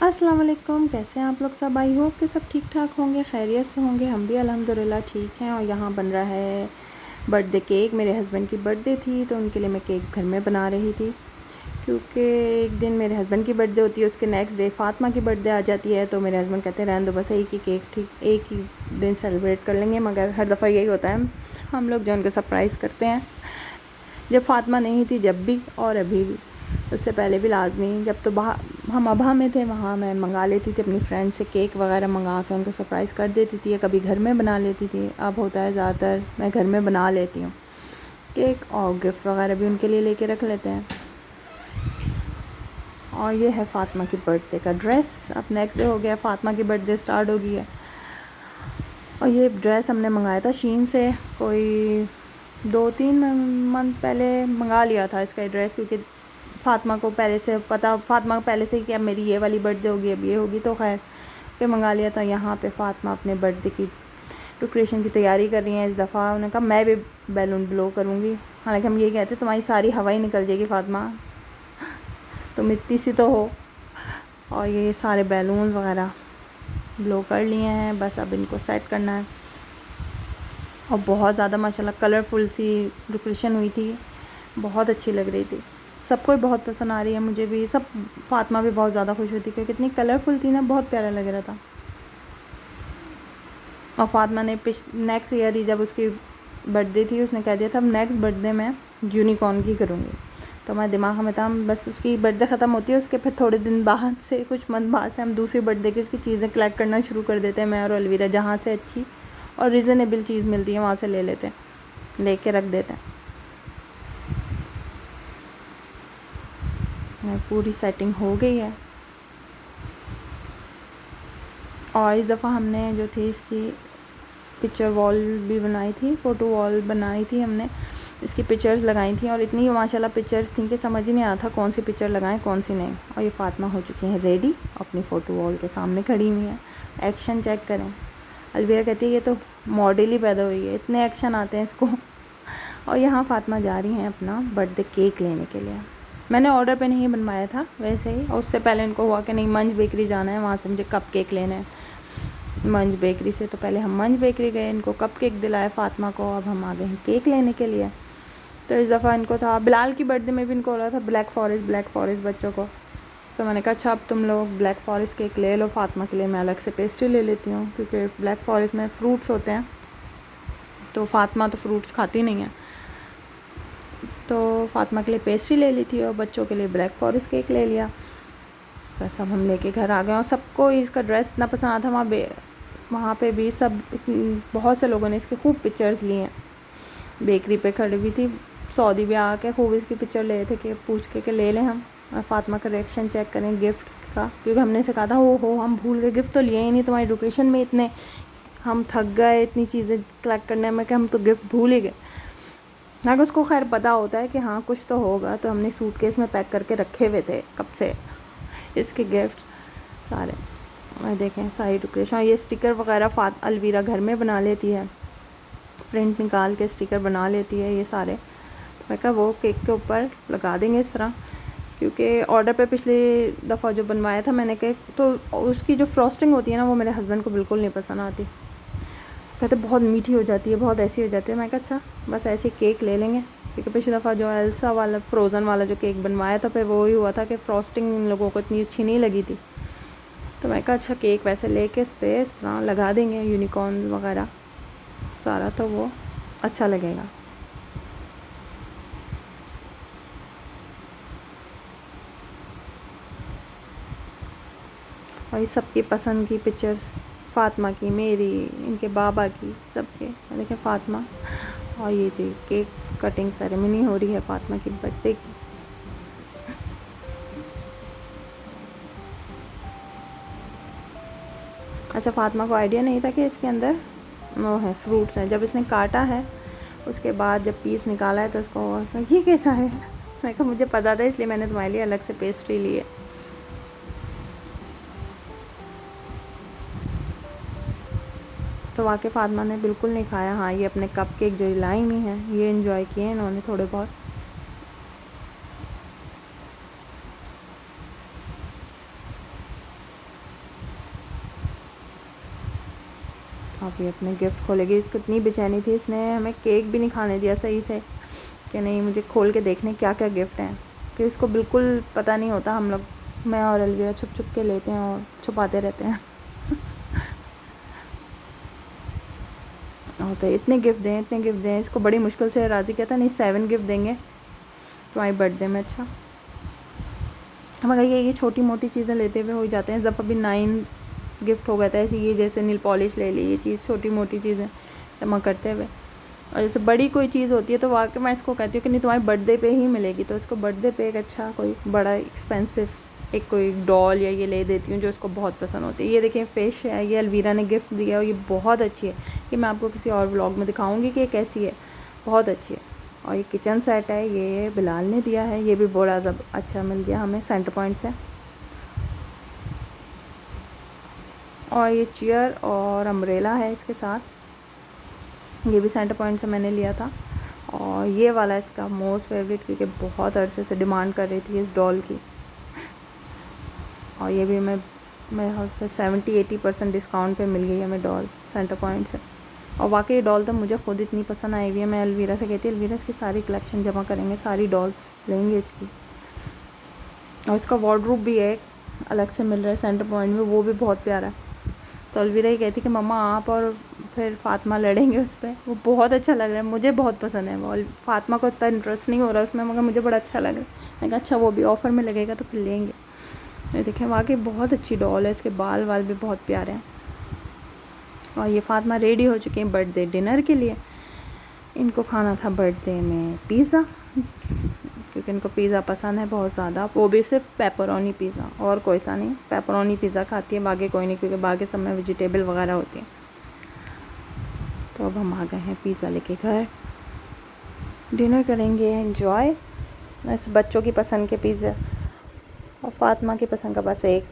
अस्सलाम वालेकुम। कैसे हैं आप लोग सब? आई होप कि सब ठीक ठाक होंगे, खैरियत से होंगे। हम भी अल्हम्दुलिल्लाह ठीक हैं। और यहाँ बन रहा है बर्थडे केक। मेरे हस्बैंड की बर्थडे थी तो उनके लिए मैं केक घर में बना रही थी, क्योंकि एक दिन मेरे हस्बैंड की बर्थडे होती है, उसके नेक्स्ट डे फ़ातिमा की बर्थडे आ जाती है। तो मेरे हस्बैंड कहते हैं रहने दो, बस एक ही केक ठीक एक ही दिन सेलिब्रेट कर लेंगे। मगर हर दफ़ा यही होता है, हम लोग जो उनको सरप्राइज़ करते हैं, जब फ़ातिमा नहीं थी जब भी और अभी भी, उससे पहले भी लाजमी। जब तो हम अबहा में थे वहाँ मैं मंगा लेती थी अपनी फ्रेंड से केक वगैरह मंगा के उनको सरप्राइज़ कर देती थी, या कभी घर में बना लेती थी। अब होता है ज़्यादातर मैं घर में बना लेती हूँ केक, और गिफ्ट वगैरह भी उनके लिए लेके रख लेते हैं। और ये है फ़ातिमा की बर्थडे का ड्रेस। अब नेक्स्ट डे हो गया, फ़ातिमा की बर्थडे स्टार्ट हो गई है। और ये ड्रेस हमने मंगाया था शीन से, कोई 2-3 मंथ पहले मंगा लिया था इसका ड्रेस, क्योंकि फ़ातिमा को पहले से पता, फ़ातिमा को पहले से ही कि अब मेरी ये वाली बर्थडे होगी, अब ये होगी, तो खैर के मंगा लिया था। यहाँ पे फ़ातिमा अपने बर्थडे की डेकोरेशन की तैयारी कर रही हैं। इस दफ़ा उन्होंने कहा मैं भी बैलून ब्लो करूँगी। हालांकि हम ये कहते तुम्हारी सारी हवा ही निकल जाएगी फ़ातिमा, तुम इतनी सी तो हो। और ये सारे बैलून वगैरह ब्लो कर लिए हैं, बस अब इनको सेट करना है। और बहुत ज़्यादा माशाल्लाह कलरफुल सी डेकोरेशन हुई थी, बहुत अच्छी लग रही थी, सबको ही बहुत पसंद आ रही है, मुझे भी। सब फ़ातिमा भी बहुत ज़्यादा खुश हुई थी क्योंकि इतनी कलरफुल थी ना, बहुत प्यारा लग रहा था। और फ़ातिमा ने नेक्स्ट ईयर ही जब उसकी बर्थडे थी उसने कह दिया था अब नेक्स्ट बर्थडे मैं यूनिकॉर्न की करूँगी। तो हमारे दिमाग में था हम बस उसकी बर्थडे ख़त्म होती है उसके फिर थोड़े दिन बाद से, कुछ मंथ बाद से हम दूसरी बर्थडे की उसकी चीज़ें कलेक्ट करना शुरू कर देते हैं, मैं और अलवीरा। जहाँ से अच्छी और रिजनेबल चीज़ मिलती है वहाँ से ले लेते हैं, लेके रख देते हैं। पूरी सेटिंग हो गई है। और इस दफ़ा हमने जो थी इसकी पिक्चर वॉल भी बनाई थी, फ़ोटो वॉल बनाई थी हमने, इसकी पिक्चर्स लगाई थी। और इतनी माशाल्लाह पिक्चर्स थी कि समझ ही नहीं आता था कौन सी पिक्चर लगाएं कौन सी नहीं। और ये फ़ातिमा हो चुकी हैं रेडी, अपनी फ़ोटो वॉल के सामने खड़ी हुई हैं। एक्शन चेक करें। अलवीरा कहती है ये तो मॉडल ही पैदा हुई है, इतने एक्शन आते हैं इसको। और यहाँ फ़ातिमा जा रही हैं अपना बर्थडे केक लेने के लिए। मैंने ऑर्डर पे नहीं बनवाया था वैसे ही, और उससे पहले इनको हुआ कि नहीं मंच बेकरी जाना है, वहाँ से मुझे कप केक लेना है मंच बेकरी से। तो पहले हम मंच बेकरी गए, इनको कप केक दिलाया फ़ातिमा को। अब हम आ गए हैं केक लेने के लिए। तो इस दफ़ा इनको था, बिलाल की बर्थडे में भी इनको हो रहा था ब्लैक फॉरेस्ट बच्चों को। तो मैंने कहा अच्छा अब तुम लोग ब्लैक फॉरेस्ट केक ले लो, फ़ातिमा के लिए मैं अलग से पेस्ट्री ले लेती हूँ, क्योंकि ब्लैक फॉरेस्ट में फ्रूट्स होते हैं तो फ़ातिमा तो फ्रूट्स खाती नहीं है। तो फ़ातिमा के लिए पेस्ट्री ले ली थी और बच्चों के लिए ब्लैक फॉरेस्ट केक ले लिया। बस अब हम लेके घर आ गए। और सबको इसका ड्रेस इतना पसंद आया था, वहाँ पे भी सब बहुत से लोगों ने इसके खूब पिक्चर्स लिए हैं। बेकरी पे खड़ी हुई थी, सऊदी भी आके खूब इसकी पिक्चर ले थे कि पूछ के ले लें हम, और फ़ातिमा का रिएक्शन चेक करें गिफ्ट्स का, क्योंकि हमने इसे कहा था हो हम भूल गए, गिफ्ट तो लिए ही नहीं, तुम्हारी डेकोरेशन में इतने हम थक गए इतनी चीज़ें कलेक्ट करने में कि हम तो गिफ्ट भूल ही गए। अगर उसको खैर पता होता है कि हाँ कुछ तो होगा, तो हमने सूटकेस में पैक करके रखे हुए थे कब से इसके गिफ्ट सारे। और देखें सारी डेकोरेशन, ये स्टिकर वगैरह अलवीरा घर में बना लेती है, प्रिंट निकाल के स्टिकर बना लेती है ये सारे। तो मैं कहा वो केक के ऊपर लगा देंगे इस तरह, क्योंकि ऑर्डर पे पिछली दफ़ा जो बनवाया था मैंने केक, तो उसकी जो फ्रॉस्टिंग होती है ना वो मेरे हस्बैंड को बिल्कुल नहीं पसंद आती, कहते बहुत मीठी हो जाती है, बहुत ऐसी हो जाती है। मैं कहा अच्छा बस ऐसे केक ले लेंगे, क्योंकि पिछली दफ़ा जो एल्सा वाला फ्रोज़न वाला जो केक बनवाया था फिर वो ही हुआ था कि फ्रॉस्टिंग इन लोगों को इतनी अच्छी नहीं लगी थी। तो मैं कहा अच्छा केक वैसे लेके इस पर इस तरह लगा देंगे यूनिकॉर्न वगैरह सारा, तो वो अच्छा लगेगा। और ये सबकी पसंद की पिक्चर्स, फ़ातिमा की, मेरी, इनके बाबा की, सबके। देखें फ़ातिमा, और ये जी केक कटिंग सेरेमनी हो रही है फ़ातिमा की बर्थडे की। अच्छा फ़ातिमा को आइडिया नहीं था कि इसके अंदर वो है फ्रूट्स हैं। जब इसने काटा है उसके बाद जब पीस निकाला है तो उसको ये कैसा है, मैं कहा मुझे पता था इसलिए मैंने तुम्हारे लिए अलग से पेस्ट्री ली है। तो वाकई फ़ातिमा ने बिल्कुल नहीं खाया। हाँ ये अपने कप केक जो लाई हुई हैं ये इन्जॉय किए इन्होंने थोड़े बहुत। अभी अपने गिफ्ट खोलेगी। इसको इतनी बेचैनी थी, इसने हमें केक भी नहीं खाने दिया सही से कि नहीं मुझे खोल के देखने क्या क्या गिफ्ट हैं, कि इसको बिल्कुल पता नहीं होता। हम लोग, मैं और अलविरा छुप छुप के लेते हैं और छुपाते रहते हैं। और तो इतने गिफ्ट दें, इतने गिफ्ट दें, इसको बड़ी मुश्किल से राज़ी किया था। नहीं 7 गिफ्ट देंगे तुम्हारी बर्थडे में। अच्छा मगर ये छोटी मोटी चीज़ें लेते हुए हो जाते हैं। इस दफ़ा भी 9 गिफ्ट हो गया था ऐसी, ये जैसे नील पॉलिश ले ली, ये चीज़ छोटी मोटी चीज़ें जमा करते हुए। और जैसे बड़ी कोई चीज़ होती है तो वाकई मैं इसको कहती हूँ कि नहीं तुम्हारी बर्थडे पे ही मिलेगी, तो इसको बर्थडे पे एक अच्छा कोई बड़ा एक्सपेंसिव एक कोई डॉल या ये ले देती हूँ जो इसको बहुत पसंद होती है। ये देखिए फ़िश है, ये अलवीरा ने गिफ्ट दिया और ये बहुत अच्छी है, कि मैं आपको किसी और व्लॉग में दिखाऊंगी कि ये कैसी है, बहुत अच्छी है। और ये किचन सेट है, ये बिलाल ने दिया है, ये भी बड़ा अच्छा मिल गया हमें सेंटर पॉइंट से। और ये चेयर और अम्ब्रेला है इसके साथ, ये भी सेंटर पॉइंट से मैंने लिया था। और ये वाला इसका मोस्ट फेवरेट, क्योंकि बहुत अरसे से डिमांड कर रही थी इस डॉल की। और ये भी मैं 70-80% डिस्काउंट पे मिल गई हमें डॉल सेंटर पॉइंट से। और वाकई डॉल तो मुझे ख़ुद इतनी पसंद आई हुई है। मैं अलवीरा से कहती अलवीरा इसकी सारी कलेक्शन जमा करेंगे, सारी डॉल्स लेंगे इसकी। और इसका वार्डरोब भी है अलग से मिल रहा है सेंटर पॉइंट में, वो भी बहुत प्यारा है। तो अलवीरा ही कहती कि मम्मा आप और फिर फ़ातिमा लड़ेंगे उस पर, वो बहुत अच्छा लग रहा है, मुझे बहुत पसंद है वो। फ़ातिमा को इतना इंटरेस्ट नहीं हो रहा उसमें, मगर मुझे बड़ा अच्छा लग रहा है। मैंने कहा अच्छा वो भी ऑफ़र में लगेगा तो फिर लेंगे। ये देखें वाकई बहुत अच्छी डॉल है, इसके बाल वाल भी बहुत प्यारे हैं। और ये फ़ातिमा रेडी हो चुकी हैं बर्थडे डिनर के लिए। इनको खाना था बर्थडे में पिज़्ज़ा, क्योंकि इनको पिज़्ज़ा पसंद है बहुत ज़्यादा, वो भी सिर्फ पेपरोनी पिज़्ज़ा और कोई सा नहीं। पेपरोनी पिज़्ज़ा खाती है, बाकी कोई नहीं, क्योंकि बाकी सब में वेजिटेबल वगैरह होती है। तो अब हम आ गए हैं पिज़्ज़ा लेके घर, डिनर करेंगे एंजॉय। बस बच्चों की पसंद के पिज़्ज़ा और फ़ातिमा की पसंद का बस एक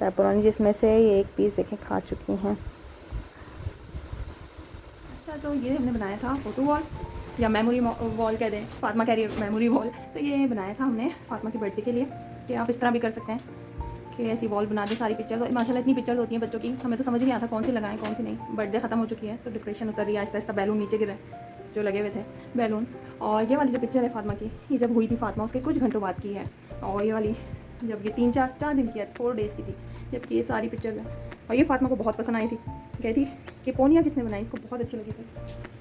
पेपरोनी, जिसमें से ये एक पीस देखें खा चुकी हैं। अच्छा तो ये हमने बनाया था फ़ोटो वॉल या मेमोरी वॉल कह दें, फ़ातिमा कह रही है मेमोरी वॉल। तो ये बनाया था हमने फ़ातिमा की बर्थडे के लिए, कि आप इस तरह भी कर सकते हैं कि ऐसी वॉल बना दें सारी पिक्चर। माशाल्लाह इतनी पिक्चर्स होती हैं बच्चों की, हमें तो समझ नहीं आता कौन सी लगाएं कौन सी नहीं। बर्थडे ख़त्म हो चुकी है तो डेकोरेशन उतर रही है आहिस्ता आहिस्ता, बैलून नीचे गिर रहे हैं जो लगे हुए थे बैलून। और ये वाली जो पिक्चर है फ़ातिमा की, ये जब हुई थी फ़ातिमा उसके कुछ घंटों बाद की है। और ये वाली जब ये 3-4 दिन की है, 4 डेज़ की थी जबकि ये सारी पिक्चर है। और ये फ़ातिमा को बहुत पसंद आई थी, कहती कि पोनिया किसने बनाई, इसको बहुत अच्छी लगी थी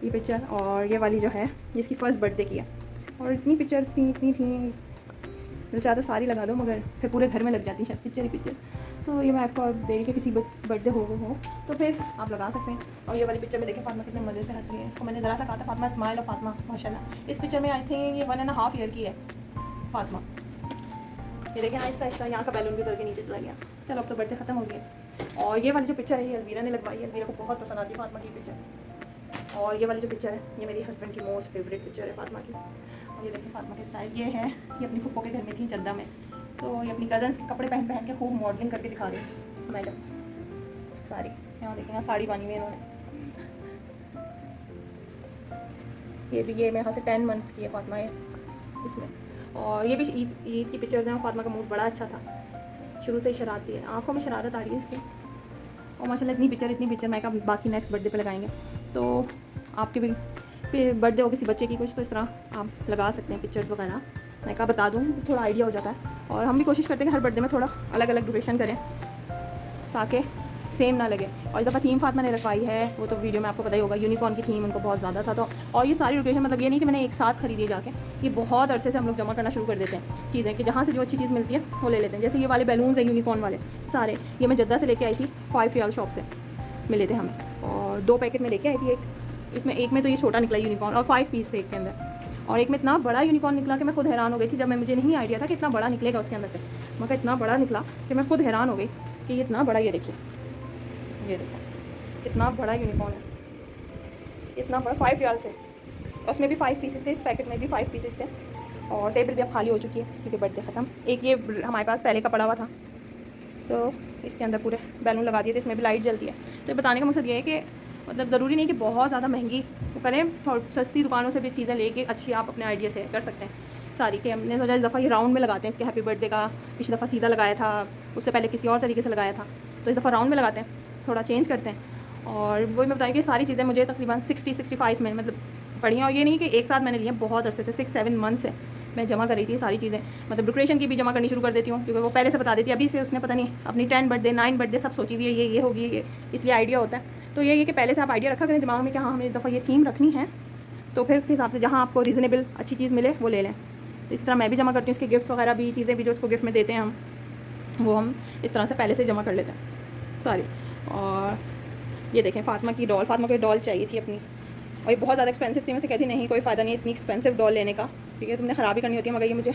ये पिक्चर। और ये वाली जो है जिसकी फ़र्स्ट बर्थडे की है। और इतनी पिक्चर्स थी, इतनी थी, मैं चाहता सारी लगा दो मगर फिर पूरे घर में लग जाती शायद पिक्चर ही पिक्चर। तो ये मैं आपको अब दे रही कि किसी बर्थडे हो तो फिर आप लगा सकते हैं। और ये वाली पिक्चर में देखें फ़ातिमा कितने मज़े से हंस रही है। इसको मैंने ज़रा सा कहा था फ़ातिमा स्माइल और फ़ातिमा माशाल्लाह। इस पिक्चर में आई थिंक ये 1.5 ईयर की है फ़ातिमा। ये देखें आहिस्ता आहिस्ता यहाँ का बैलून भी उतर के नीचे चला गया। चलो अब तो बर्थडे ख़त्म हो गया। और ये वाली जो पिक्चर है ये अलवीरा ने लगवाई है, अलवीरा को बहुत पसंद आती है फ़ातिमा की पिक्चर। और ये वाली जो पिक्चर है ये मेरी हस्बैंड की मोस्ट फेवरेट पिक्चर है फ़ातिमा की। और ये देखिए फ़ातिमा के स्टाइल ये है, ये अपनी फुप्पो के घर में थी जद्दा में, तो ये अपनी कज़न्स के कपड़े पहन पहन के खूब मॉडलिंग करके दिखा रही है मैडम सारी। यहाँ देखें यहाँ साड़ी बानी हुई है इन्होंने। ये भी ये मेरे यहाँ से 10 मंथ्स की है फ़ातिमा ये इसमें। और ये भी ईद की पिक्चर्स हैं। फ़ातिमा का मूड बड़ा अच्छा था, शुरू से ही शरारती है, आँखों में शरारत आ रही है इसकी। और माशाल्लाह इतनी पिक्चर मैं कहा बाकी नेक्स्ट बर्थडे पे लगाएंगे। तो आपके भी फिर बर्थडे हो किसी बच्चे की कुछ तो इस तरह आप लगा सकते हैं पिक्चर्स वगैरह। मैं कहा बता दूँ थोड़ा आइडिया हो जाता है। और हम भी कोशिश करते हैं कि हर बर्थडे में थोड़ा अलग अलग डेकोरेशन करें ताकि सेम ना लगे। और इस दफ़ा थीम फ़ातिमा ने रखवाई है, वो तो वीडियो में आपको पता ही होगा, यूनिकॉर्न की थीम उनको बहुत ज़्यादा था। तो और ये सारी डेकोरेशन मतलब ये नहीं कि मैंने एक साथ खरीदी जाके, ये बहुत अरसे से हम लोग जमा करना शुरू कर देते हैं चीज़ें, कि जहाँ से जो अच्छी चीज़ मिलती है वो ले लेते हैं। जैसे ये वाले बैलून्स हैं यूनिकॉर्न वाले सारे, ये मैं जद्दा से लेके आई थी, 5 रियाल शॉप से मिले थे हमें। और 2 पैकेट में लेके आई थी। इसमें एक में तो ये छोटा निकला यूनिकॉर्न और 5 पीस थे एक के अंदर। और एक में इतना बड़ा यूनिकॉर्न निकला कि मैं खुद हैरान हो गई थी। जब मैं मुझे नहीं आइडिया था कि इतना बड़ा निकलेगा उसके अंदर से, मगर इतना बड़ा निकला कि मैं खुद हैरान हो गई कि ये इतना बड़ा, ये देखिए ये देखो कितना बड़ा यूनिकॉर्न है, इतना बड़ा 5 रियाल से। उसमें भी 5 पीसेस थे, इस पैकेट में भी 5 पीसेस थे। और टेबल भी अब खाली हो चुकी है क्योंकि बर्थडे ख़त्म। एक ये हमारे पास पहले का पड़ा हुआ था तो इसके अंदर पूरे बैलून लगा दिए थे, इसमें भी लाइट जलती है। तो बताने का मकसद ये है कि मतलब ज़रूरी नहीं कि बहुत ज़्यादा महंगी वो करें, थोड़ी सस्ती दुकानों से भी चीज़ें लेके अच्छी आप अपने आइडिया से कर सकते हैं सारी। के हमने सोचा इस दफ़ा ये राउंड में लगाते हैं इसके हैप्पी बर्थडे का। पिछली दफ़ा सीधा लगाया था, उससे पहले किसी और तरीके से लगाया था, तो इस दफ़ा राउंड में लगाते हैं, थोड़ा चेंज करते हैं। और वही मैं बताऊँ कि सारी चीज़ें मुझे तकरीबन 60-65 में मतलब पड़ी हैं। और ये नहीं कि एक साथ मैंने लिया, बहुत अरसे से 6-7 मंथ से मैं जमा कर रही थी सारी चीज़ें। मतलब डेकोरेशन की भी जमा करनी शुरू कर देती हूँ, क्योंकि वो पहले से बता देती है। अभी से उसने पता नहीं अपनी 10 बर्थडे 9 बर्थडे सब सोची हुई है, ये होगी, ये इसलिए आइडिया होता है। तो ये कि पहले से आप आइडिया रखा करें दिमाग में कि हाँ हमें इस दफ़ा ये थीम रखनी है, तो फिर उसके हिसाब से जहाँ आपको रीज़नेबल अच्छी चीज़ मिले वो ले लें। इस तरह मैं भी जमा करती हूँ, उसके गिफ्ट वगैरह भी, चीज़ें भी जो उसको गिफ्ट में देते हैं वो हम इस तरह से पहले से जमा कर लेते हैं सारी। और ये देखें फातिमा की डॉल, फातिमा को डॉल चाहिए थी अपनी, और ये बहुत ज़्यादा एक्सपेंसिव थी। मैं से कहती नहीं कोई फ़ायदा नहीं है इतनी एक्सपेंसिव डॉल लेने का, ठीक है तुमने ख़राब ही करनी होती है। मगर ये मुझे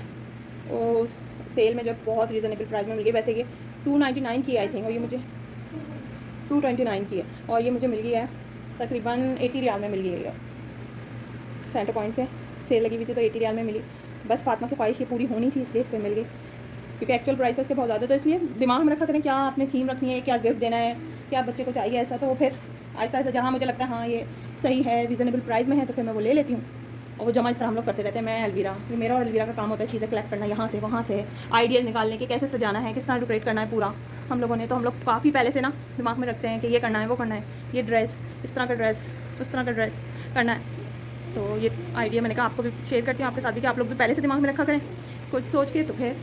वो सेल में जो बहुत रीज़नेबल प्राइस में मिल गई। वैसे ये 299 की आई थिंक, और ये मुझे 229 की है, और ये मुझे मिल गई है तकरीबन 80 रियाल में मिल गई है। सेंटर पॉइंट से सेल लगी हुई थी तो 80 रियाल में मिली। बस फातिमा की ख्वाहिश ये पूरी होनी थी इसलिए इस पर मिल गई, क्योंकि एक्चुअल प्राइस है उसके बहुत ज़्यादा। तो इसलिए दिमाग में रखा करें क्या आपने थीम रखनी है, क्या गिफ्ट देना है, क्या बच्चे को चाहिए ऐसा। तो फिर आहिस्ता आहिस्ता जहाँ मुझे लगता है हाँ ये सही है, रीज़नेबल प्राइस में है, तो फिर मैं वो ले लेती हूँ। और वो जमा इस तरह हम लोग करते रहते हैं। मैं अलवीरा, ये मेरा और अलवीरा का काम होता है चीज़ें कलेक्ट करना, यहाँ से वहाँ से आइडियाज़ निकालने के, कैसे सजाना है, किस तरह डेकोरेट करना है पूरा हम लोगों ने। तो हम लोग काफ़ी पहले से ना दिमाग में रखते हैं कि ये करना है, वो करना है, ये ड्रेस इस तरह का ड्रेस, उस तरह का ड्रेस करना है। तो ये आइडिया मैंने कहा आपको भी शेयर करती हूँ आपके साथ भी, कि आप लोग भी पहले से दिमाग में रखा करें कुछ सोच के, तो फिर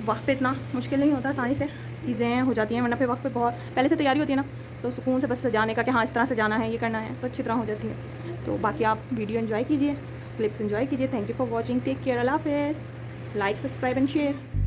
वक्त पे इतना मुश्किल नहीं होता, आसानी से चीज़ें हो जाती हैं। वरना फिर वक्त पे बहुत पहले से तैयारी होती है ना, तो सुकून से बस सजाने का कि हाँ इस तरह से जाना है, ये करना है, तो अच्छी तरह हो जाती है। तो बाकी आप वीडियो एंजॉय कीजिए, क्लिप्स एंजॉय कीजिए। Thank you for watching, take care, अल्लाह हाफ़िज़, लाइक सब्सक्राइब एंड शेयर।